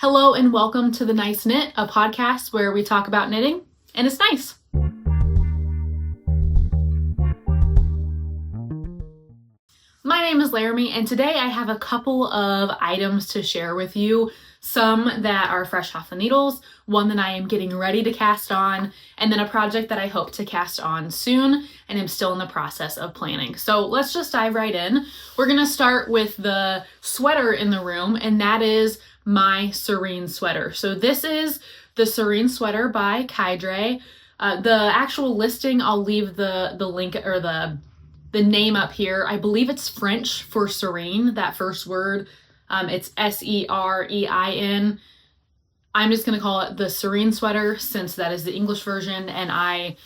Hello and welcome to The Nice Knit, a podcast where we talk about knitting, and it's nice. My name is Laramie, and today I have a couple of items to share with you. Some that are fresh off the needles, one that I am getting ready to cast on, and then a project that I hope to cast on soon, and I'm still in the process of planning. So let's just dive right in. We're gonna start with the sweater in the room, and that is my Serein Sweater. So this is the Serein Sweater by Kydre. The actual listing, I'll leave the link or the name up here. I believe it's French for serene, that first word. It's S-E-R-E-I-N. I'm just going to call it the Serein Sweater since that is the English version, and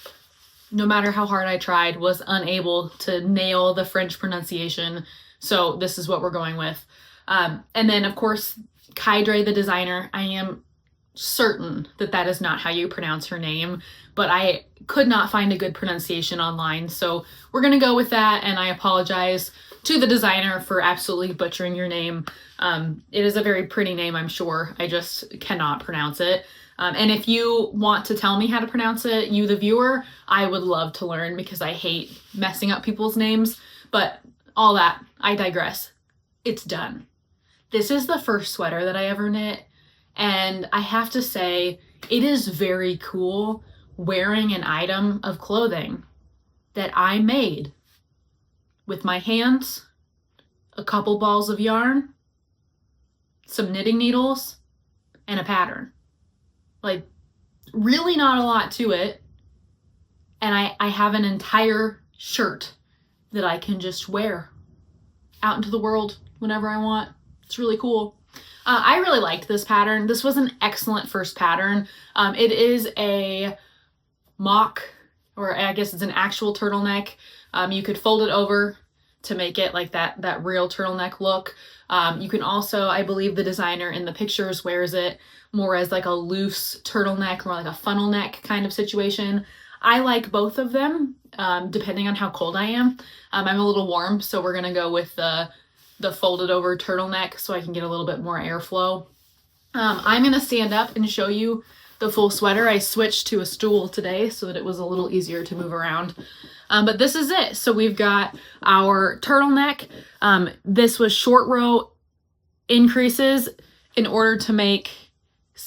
no matter how hard I tried, was unable to nail the French pronunciation. So this is what we're going with. And then, of course, Kydre, the designer, I am certain that that is not how you pronounce her name, but I could not find a good pronunciation online. So we're going to go with that, and I apologize to the designer for absolutely butchering your name. It is a very pretty name, I'm sure. I just cannot pronounce it. And if you want to tell me how to pronounce it, you the viewer, I would love to learn because I hate messing up people's names. But all that, I digress. It's done. This is the first sweater that I ever knit, and I have to say, it is very cool wearing an item of clothing that I made with my hands, a couple balls of yarn, some knitting needles, and a pattern. Like, really not a lot to it, and I have an entire shirt that I can just wear out into the world whenever I want. It's really cool. I really liked this pattern. This was an excellent first pattern. It is a mock, or I guess it's an actual turtleneck. You could fold it over to make it like that real turtleneck look. You can also, I believe the designer in the pictures wears it more as like a loose turtleneck, more like a funnel neck kind of situation. I like both of them, depending on how cold I am. I'm a little warm, so we're gonna go with the folded over turtleneck so I can get a little bit more airflow. I'm gonna stand up and show you the full sweater. I switched to a stool today so that it was a little easier to move around. But this is it. So we've got our turtleneck. This was short row increases in order to make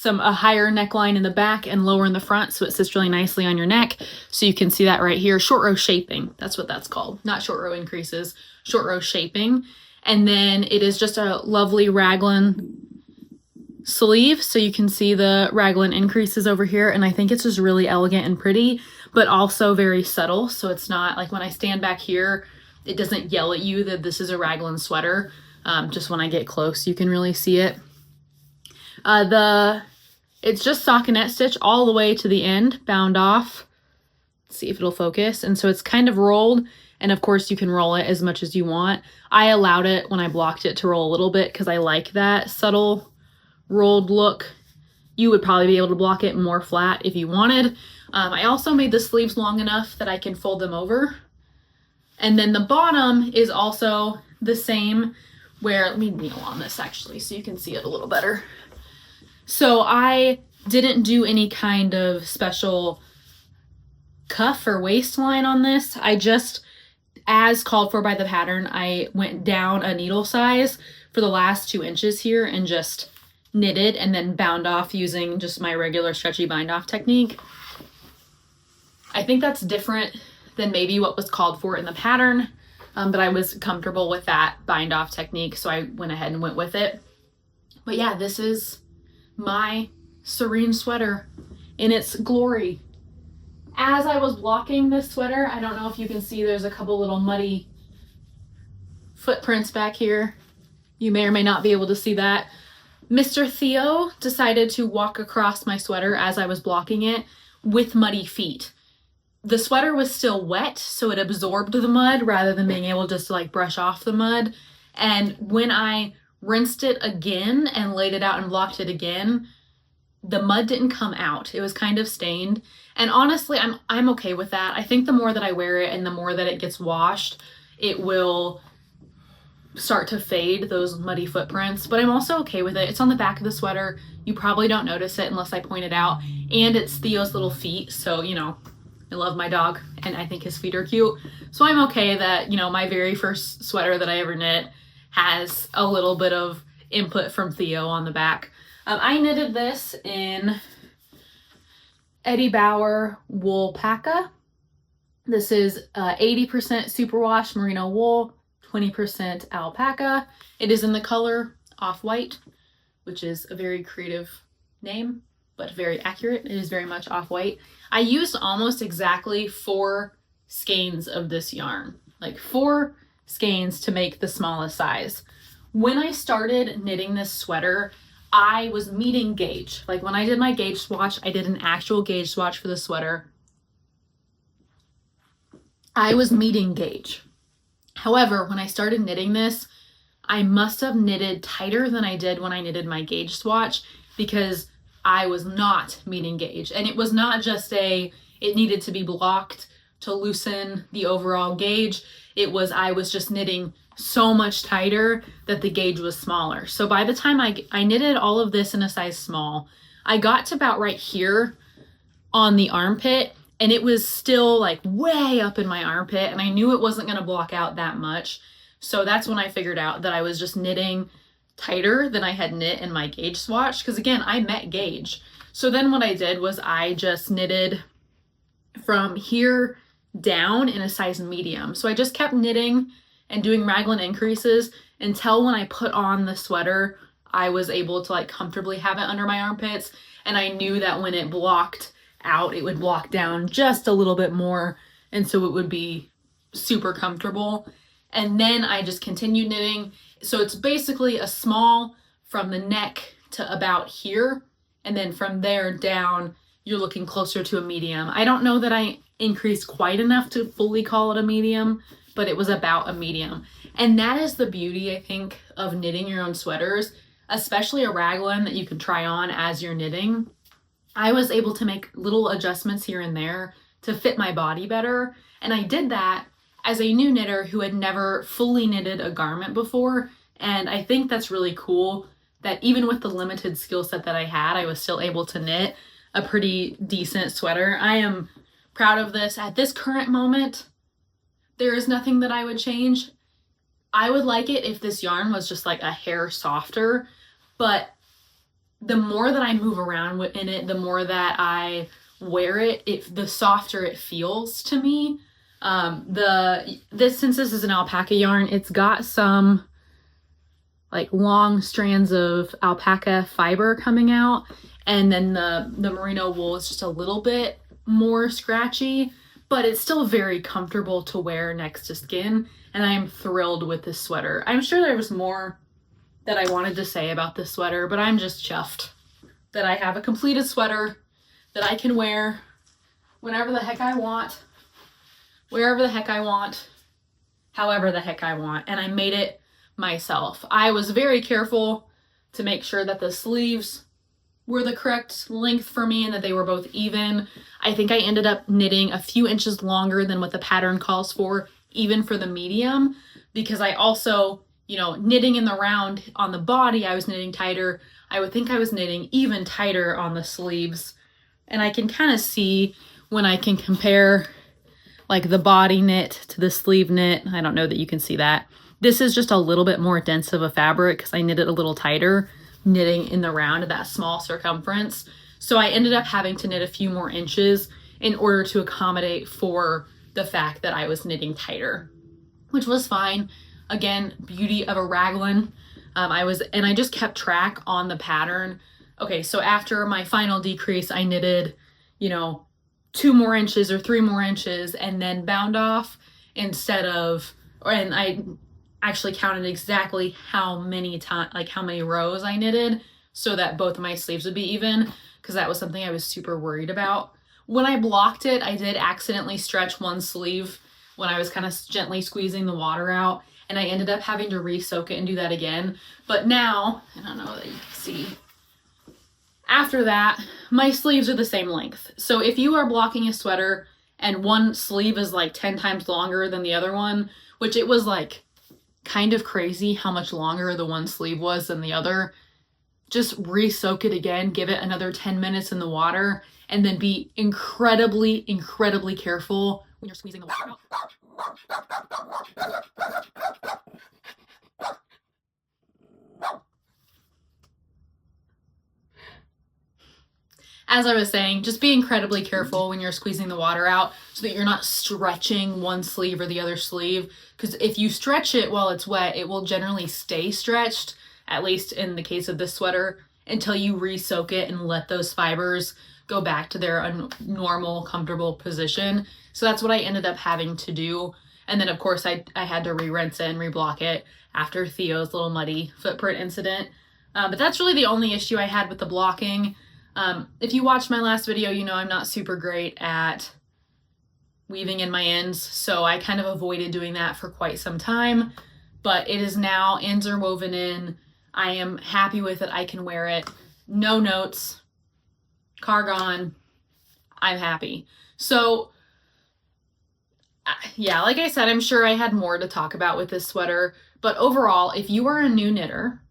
a higher neckline in the back and lower in the front, so it sits really nicely on your neck. So you can see that right here. Short row shaping, that's what that's called. Not short row increases, short row shaping. And then it is just a lovely raglan sleeve. So you can see the raglan increases over here. And I think it's just really elegant and pretty, but also very subtle. So it's not like when I stand back here, it doesn't yell at you that this is a raglan sweater. Just when I get close, you can really see it. It's just stockinette stitch all the way to the end, bound off. Let's see if it'll focus. And so it's kind of rolled. And of course you can roll it as much as you want. I allowed it when I blocked it to roll a little bit because I like that subtle rolled look. You would probably be able to block it more flat if you wanted. I also made the sleeves long enough that I can fold them over. And then the bottom is also the same where, let me kneel on this actually so you can see it a little better. So I didn't do any kind of special cuff or waistline on this. I just, as called for by the pattern, I went down a needle size for the last 2 inches here and just knitted and then bound off using just my regular stretchy bind off technique. I think that's different than maybe what was called for in the pattern, but I was comfortable with that bind off technique, so I went ahead and went with it. But yeah, this is my Serein Sweater in its glory. As I was blocking this sweater, I don't know if you can see, there's a couple little muddy footprints back here. You may or may not be able to see that. Mr. Theo decided to walk across my sweater as I was blocking it with muddy feet. The sweater was still wet, so it absorbed the mud rather than being able just to like brush off the mud. And when I rinsed it again and laid it out and blocked it again, the mud didn't come out. It was kind of stained. And honestly, I'm okay with that. I think the more that I wear it and the more that it gets washed, it will start to fade, those muddy footprints, but I'm also okay with it. It's on the back of the sweater. You probably don't notice it unless I point it out. And it's Theo's little feet, so, you know, I love my dog and I think his feet are cute. So I'm okay that, you know, my very first sweater that I ever knit has a little bit of input from Theo on the back. I knitted this in Eddie Bauer Woolpaca. This is 80% superwash merino wool, 20% alpaca. It is in the color off-white, which is a very creative name, but very accurate. It is very much off-white. I used almost exactly 4 skeins of this yarn, like 4 skeins to make the smallest size. When I started knitting this sweater, I was meeting gauge. Like when I did my gauge swatch, I did an actual gauge swatch for the sweater. I was meeting gauge. However, when I started knitting this, I must have knitted tighter than I did when I knitted my gauge swatch because I was not meeting gauge. And it was not just it needed to be blocked to loosen the overall gauge. It was, I was just knitting so much tighter that the gauge was smaller. So by the time I knitted all of this in a size small, I got to about right here on the armpit, and it was still like way up in my armpit, and I knew it wasn't going to block out that much. So that's when I figured out that I was just knitting tighter than I had knit in my gauge swatch, because again, I met gauge. So then what I did was I just knitted from here down in a size medium. So I just kept knitting and doing raglan increases until when I put on the sweater, I was able to like comfortably have it under my armpits. And I knew that when it blocked out, it would block down just a little bit more. And so it would be super comfortable. And then I just continued knitting. So it's basically a small from the neck to about here. And then from there down, you're looking closer to a medium. I don't know that I increased quite enough to fully call it a medium, but it was about a medium. And that is the beauty, I think, of knitting your own sweaters, especially a raglan that you can try on as you're knitting. I was able to make little adjustments here and there to fit my body better. And I did that as a new knitter who had never fully knitted a garment before. And I think that's really cool that even with the limited skill set that I had, I was still able to knit a pretty decent sweater. I am proud of this. At this current moment, there is nothing that I would change. I would like it if this yarn was just like a hair softer, but the more that I move around in it, the more that I wear it, the softer it feels to me. Since this is an alpaca yarn, it's got some like long strands of alpaca fiber coming out, and then the merino wool is just a little bit more scratchy, but it's still very comfortable to wear next to skin, and I am thrilled with this sweater. I'm sure there was more that I wanted to say about this sweater, but I'm just chuffed that I have a completed sweater that I can wear whenever the heck I want, wherever the heck I want, however the heck I want, and I made it myself. I was very careful to make sure that the sleeves were the correct length for me and that they were both even. I think I ended up knitting a few inches longer than what the pattern calls for, even for the medium, because I also, you know, knitting in the round on the body, I was knitting tighter. I would think I was knitting even tighter on the sleeves. And I can kind of see when I can compare like the body knit to the sleeve knit. I don't know that you can see that. This is just a little bit more dense of a fabric because I knit it a little tighter, knitting in the round of that small circumference. So I ended up having to knit a few more inches in order to accommodate for the fact that I was knitting tighter, which was fine. Again, beauty of a raglan. I just kept track on the pattern. Okay, so after my final decrease, I knitted, 2 more inches or 3 more inches and then bound off and I actually counted exactly how many rows I knitted so that both of my sleeves would be even, because that was something I was super worried about. When I blocked it, I did accidentally stretch one sleeve when I was kind of gently squeezing the water out, and I ended up having to re-soak it and do that again. But now, I don't know that you can see, after that, my sleeves are the same length. So if you are blocking a sweater and one sleeve is like 10 times longer than the other one, which it was like kind of crazy how much longer the one sleeve was than the other. Just re-soak it again, give it another 10 minutes in the water, and then be incredibly, incredibly careful when you're squeezing the water out. As I was saying, just be incredibly careful when you're squeezing the water out so that you're not stretching one sleeve or the other sleeve. Because if you stretch it while it's wet, it will generally stay stretched, at least in the case of this sweater, until you re-soak it and let those fibers go back to their normal, comfortable position. So that's what I ended up having to do. And then, of course, I had to re-rinse it and reblock it after Theo's little muddy footprint incident. But that's really the only issue I had with the blocking. If you watched my last video, you know I'm not super great at weaving in my ends, so I kind of avoided doing that for quite some time, but it is now, ends are woven in. I am happy with it. I can wear it. No notes. Cargon. I'm happy. So, yeah, like I said, I'm sure I had more to talk about with this sweater, but overall, if you are a new knitter,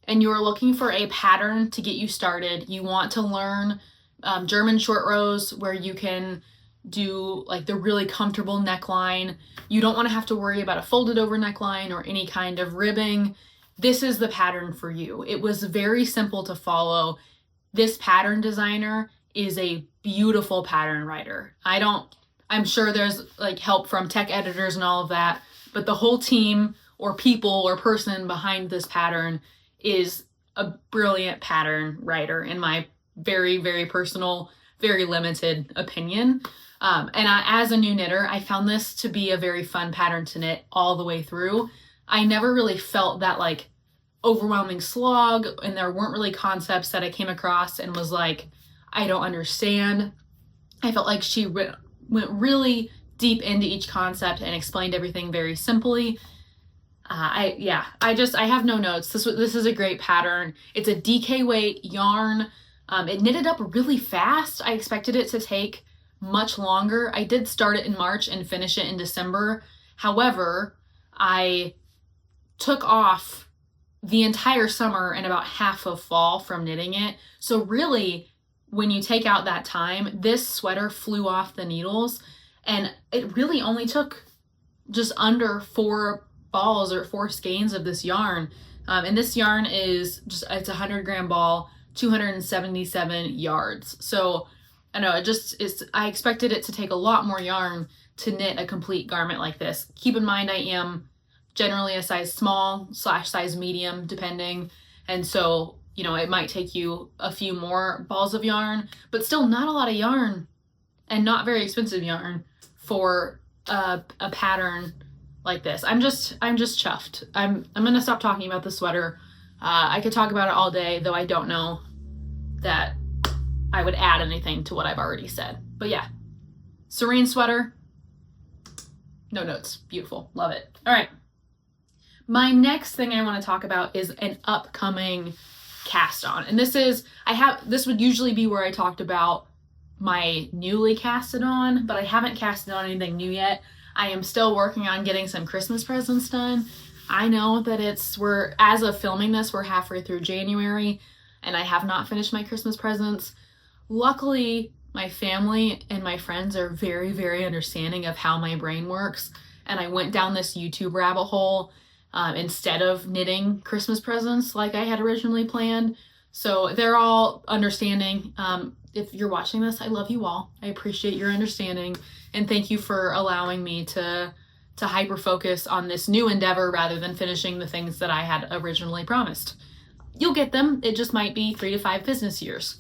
and you are looking for a pattern to get you started, you want to learn German short rows where you can do like the really comfortable neckline. You don't want to have to worry about a folded over neckline or any kind of ribbing. This is the pattern for you. It was very simple to follow. This pattern designer is a beautiful pattern writer. I'm sure there's like help from tech editors and all of that, but the whole team or people or person behind this pattern is a brilliant pattern writer in my very, very personal, very limited opinion. As a new knitter, I found this to be a very fun pattern to knit all the way through. I never really felt that like overwhelming slog, and there weren't really concepts that I came across and was like, I don't understand. I felt like she went really deep into each concept and explained everything very simply. I have no notes. This is a great pattern. It's a DK weight yarn. It knitted up really fast. I expected it to take much longer. I did start it in March and finish it in December. However, I took off the entire summer and about half of fall from knitting it. So really, when you take out that time, this sweater flew off the needles, and it really only took just under 4 balls or 4 skeins of this yarn. And this yarn is it's a 100-gram ball, 277 yards. So I know I expected it to take a lot more yarn to knit a complete garment like this. Keep in mind, I am generally a size small / size medium, depending. And so, it might take you a few more balls of yarn, but still not a lot of yarn and not very expensive yarn for a pattern like this. I'm just chuffed. I'm gonna stop talking about the sweater. I could talk about it all day, though I don't know that I would add anything to what I've already said. But yeah, Serein Sweater, no notes, beautiful, love it. All right, my next thing I want to talk about is an upcoming cast on, and this would usually be where I talked about my newly casted on, but I haven't casted on anything new yet. I am still working on getting some Christmas presents done. I know that as of filming this, we're halfway through January, and I have not finished my Christmas presents. Luckily, my family and my friends are very, very understanding of how my brain works, and I went down this YouTube rabbit hole instead of knitting Christmas presents like I had originally planned. So they're all understanding. If you're watching this, I love you all. I appreciate your understanding, and thank you for allowing me to hyper focus on this new endeavor rather than finishing the things that I had originally promised. You'll get them. It just might be 3 to 5 business years.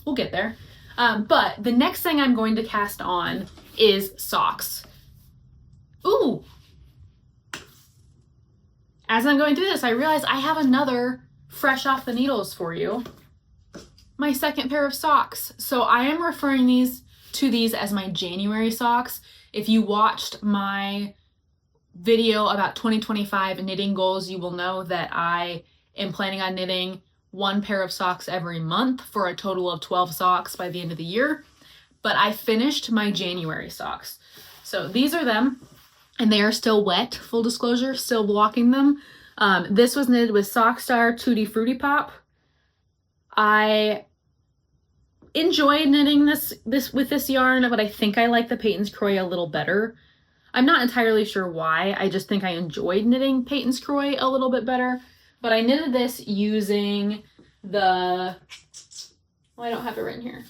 We'll get there. But the next thing I'm going to cast on is socks. Ooh! As I'm going through this, I realize I have another fresh off the needles for you. My second pair of socks. So I am referring to these as my January socks. If you watched my video about 2025 knitting goals, you will know that I am planning on knitting 1 pair of socks every month for a total of 12 socks by the end of the year. But I finished my January socks. So these are them. and they are still wet, full disclosure, still blocking them. This was knitted with Sockstar Tutti Frutti Pop. I enjoyed knitting this with this yarn, but I think I like the Peyton's Croy a little better. I'm not entirely sure why. I just think I enjoyed knitting Peyton's Croy a little bit better. But I knitted this using the, well, I don't have it written here.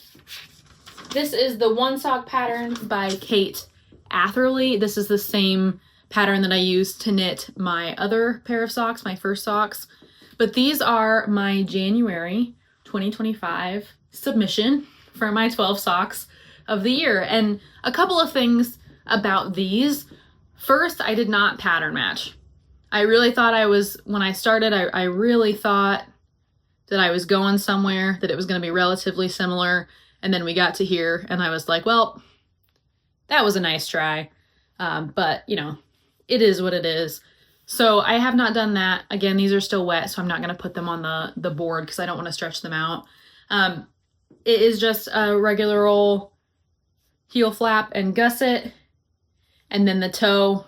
This is the One Sock pattern by Kate Atherley. This is the same pattern that I used to knit my other pair of socks, my first socks. But these are my January 2025 submission for my 12 socks of the year. And a couple of things about these. First, I did not pattern match. I really thought I was, when I started, I really thought that I was going somewhere, that it was going to be relatively similar. And then we got to here and I was like, well, that was a nice try. But you know, it is what it is. So I have not done that. Again, these are still wet, so I'm not going to put them on the board because I don't want to stretch them out. It is just a regular old heel flap and gusset. And then the toe,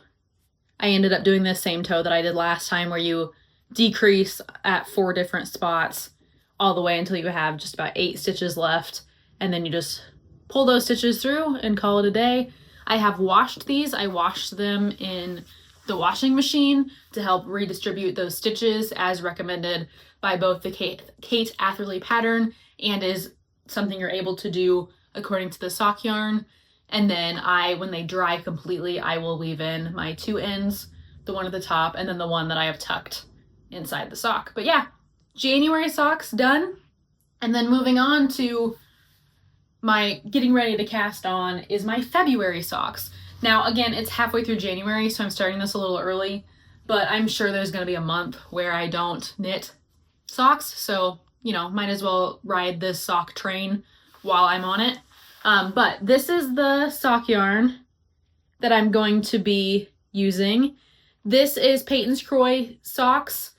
I ended up doing the same toe that I did last time, where you decrease at 4 different spots all the way until you have just about 8 stitches left. And then you just pull those stitches through and call it a day. I have washed these. I washed them in the washing machine to help redistribute those stitches as recommended by both the Kate Atherley pattern, and is something you're able to do according to the sock yarn. And then when they dry completely, I will weave in my 2 ends, the one at the top and then the one that I have tucked inside the sock. But yeah, January socks done. And then moving on to my getting ready to cast on is my February socks. Now, again, it's halfway through January, so I'm starting this a little early, but I'm sure there's going to be a month where I don't knit socks. So, you know, might as well ride this sock train while I'm on it. But this is the sock yarn that I'm going to be using. This is Peyton's Croy socks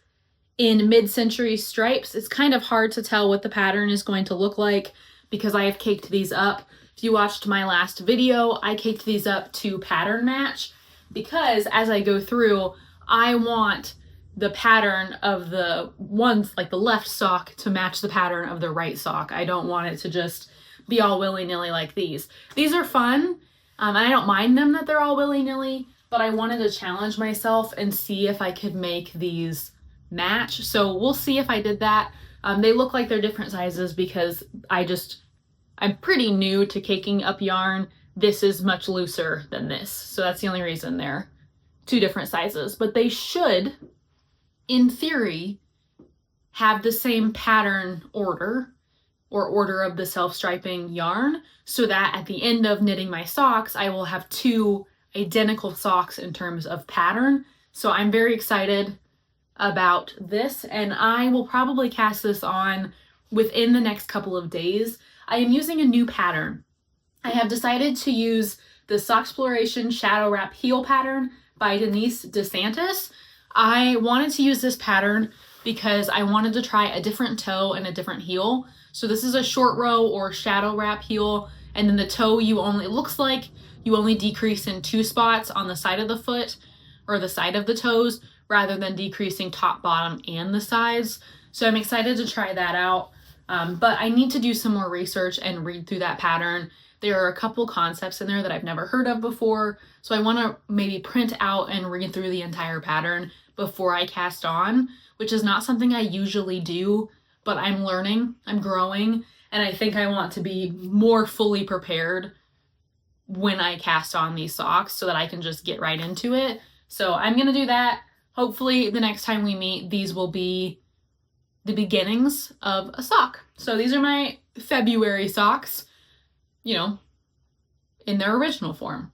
in mid-century stripes. It's kind of hard to tell what the pattern is going to look like because I have caked these up. If you watched my last video, I caked these up to pattern match because as I go through, I want the pattern of the ones, like the left sock, to match the pattern of the right sock. I don't want it to just be all willy-nilly like these. These are fun, and I don't mind them that they're all willy-nilly, but I wanted to challenge myself and see if I could make these match. So we'll see if I did that. They look like they're different sizes because I'm pretty new to caking up yarn. This is much looser than this, so that's the only reason they're 2 different sizes. But they should, in theory, have the same pattern order or order of the self-striping yarn, so that at the end of knitting my socks, I will have 2 identical socks in terms of pattern. So I'm very excited about this, and I will probably cast this on within the next couple of days. I am using a new pattern. I have decided to use the Socksploration Shadow Wrap Heel pattern by Denise DeSantis. I wanted to use this pattern because I wanted to try a different toe and a different heel. So this is a short row or shadow wrap heel, and then the toe it looks like you only decrease in 2 spots on the side of the foot or the side of the toes rather than decreasing top, bottom, and the sides. So I'm excited to try that out. But I need to do some more research and read through that pattern. There are a couple concepts in there that I've never heard of before, so I want to maybe print out and read through the entire pattern before I cast on, which is not something I usually do, but I'm learning, I'm growing, and I think I want to be more fully prepared when I cast on these socks so that I can just get right into it. So I'm going to do that. Hopefully the next time we meet, these will be the beginnings of a sock. So these are my February socks, you know, in their original form.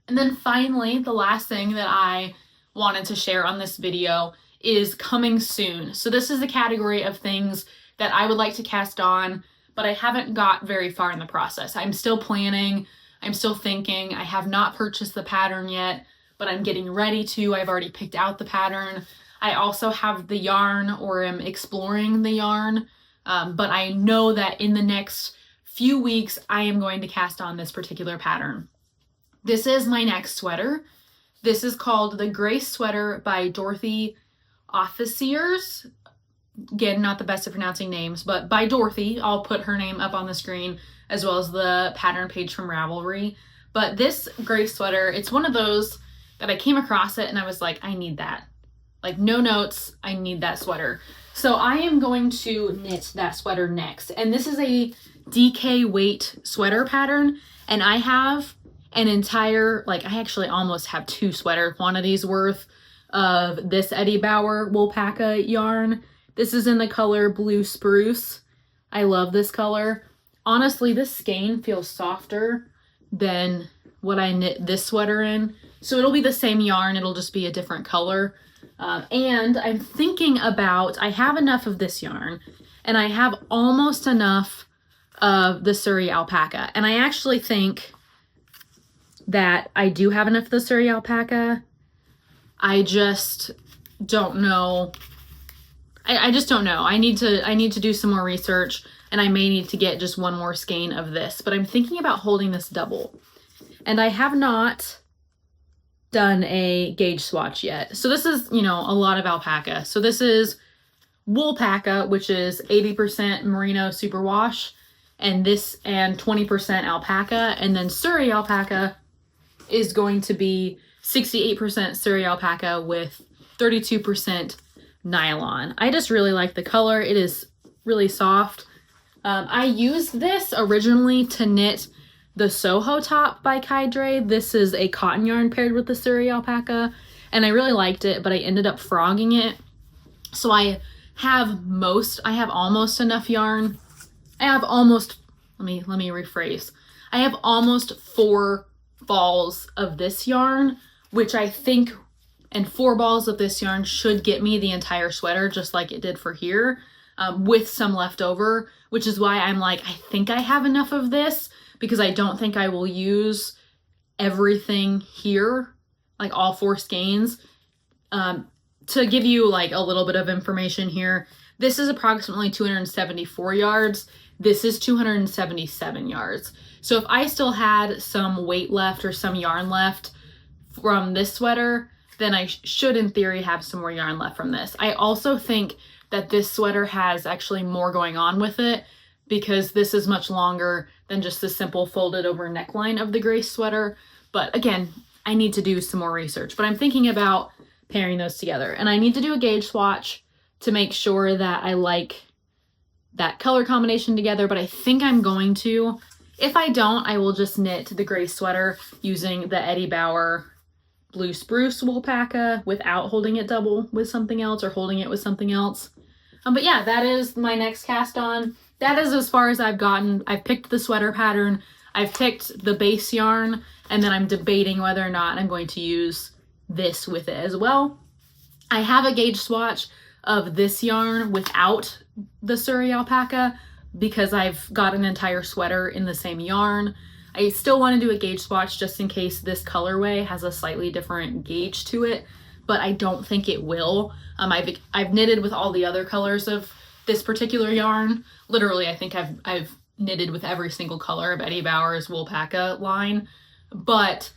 And then finally, the last thing that I wanted to share on this video is coming soon. So this is the category of things that I would like to cast on, but I haven't got very far in the process. I'm still planning, I'm still thinking. I have not purchased the pattern yet, but I'm getting ready to. I've already picked out the pattern. I also have the yarn, or am exploring the yarn, but I know that in the next few weeks, I am going to cast on this particular pattern. This is my next sweater. This is called the Gray Sweater by Dorothy Officiers. Again, not the best at pronouncing names, but by Dorothy. I'll put her name up on the screen as well as the pattern page from Ravelry. But this gray sweater, it's one of those that I came across it and I was like, I need that. Like, no notes, I need that sweater. So I am going to knit that sweater next. And this is a DK weight sweater pattern. And I have an entire, like, I actually almost have 2 sweater quantities worth of this Eddie Bauer Woolpacka yarn. This is in the color Blue Spruce. I love this color. Honestly, this skein feels softer than what I knit this sweater in. So it'll be the same yarn, it'll just be a different color. And I'm thinking about, I have enough of this yarn, and I have almost enough of the Surrey alpaca. And I actually think that I do have enough of the Surrey alpaca. I just don't know. I just don't know. I need to do some more research, and I may need to get just one more skein of this, but I'm thinking about holding this double. And I have not done a gauge swatch yet. So this is, you know, a lot of alpaca. So this is Woolpacka, which is 80% merino superwash, and 20% alpaca, and then Surrey alpaca is going to be 68% Surrey alpaca with 32% nylon. I just really like the color. It is really soft. I used this originally to knit the Soho top by Kydre. This is a cotton yarn paired with the Surrey alpaca, and I really liked it, but I ended up frogging it. So I have almost enough yarn. Let me rephrase. I have almost 4 balls of this yarn, which I think, and 4 balls of this yarn should get me the entire sweater, just like it did for here, with some left over, which is why I'm like, I think I have enough of this, because I don't think I will use everything here, like all 4 skeins. To give you like a little bit of information here, this is approximately 274 yards. This is 277 yards. So if I still had some weight left or some yarn left from this sweater, then I should in theory have some more yarn left from this. I also think that this sweater has actually more going on with it, because this is much longer than just the simple folded over neckline of the gray sweater. But again, I need to do some more research, but I'm thinking about pairing those together. And I need to do a gauge swatch to make sure that I like that color combination together, but I think I'm going to. If I don't, I will just knit the gray sweater using the Eddie Bauer Blue Spruce Woolpacka without holding it double with something else or holding it with something else. But yeah, that is my next cast on. That is as far as I've gotten. I've picked the sweater pattern, I've picked the base yarn, and then I'm debating whether or not I'm going to use this with it as well. I have a gauge swatch of this yarn without the Surrey alpaca because I've got an entire sweater in the same yarn. I still want to do a gauge swatch just in case this colorway has a slightly different gauge to it, but I don't think it will. I've knitted with all the other colors of this particular yarn. Literally, I think I've knitted with every single color of Eddie Bauer's Woolpacka line, but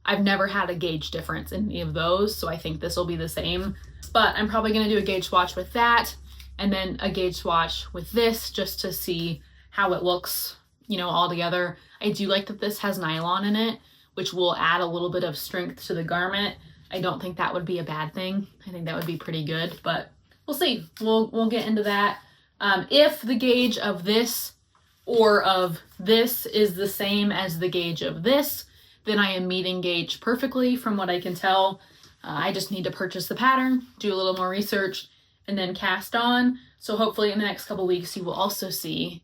I've never had a gauge difference in any of those, so I think this will be the same. But I'm probably going to do a gauge swatch with that, and then a gauge swatch with this just to see how it looks, you know, all together. I do like that this has nylon in it, which will add a little bit of strength to the garment. I don't think that would be a bad thing. I think that would be pretty good, but we'll see. We'll get into that. If the gauge of this or of this is the same as the gauge of this, then I am meeting gauge perfectly from what I can tell. I just need to purchase the pattern, do a little more research, and then cast on. So hopefully in the next couple weeks, you will also see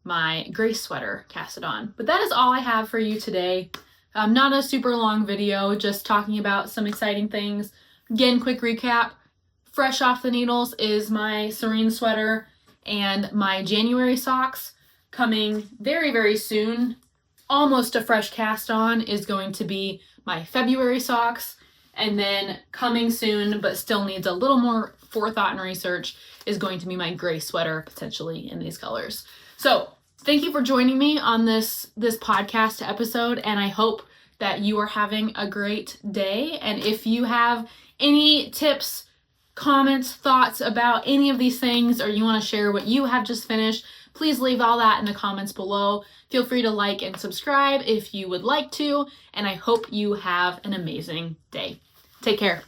my gray sweater casted on. But that is all I have for you today. Not a super long video, just talking about some exciting things. Again, quick recap. Fresh off the needles is my Serein Sweater and my January socks. Coming very, very soon, almost a fresh cast on, is going to be my February socks. And then coming soon, but still needs a little more forethought and research, is going to be my gray sweater, potentially in these colors. So thank you for joining me on this podcast episode, and I hope that you are having a great day. And if you have any tips, comments, thoughts about any of these things, or you want to share what you have just finished, please leave all that in the comments below. Feel free to like and subscribe if you would like to, and I hope you have an amazing day. Take care.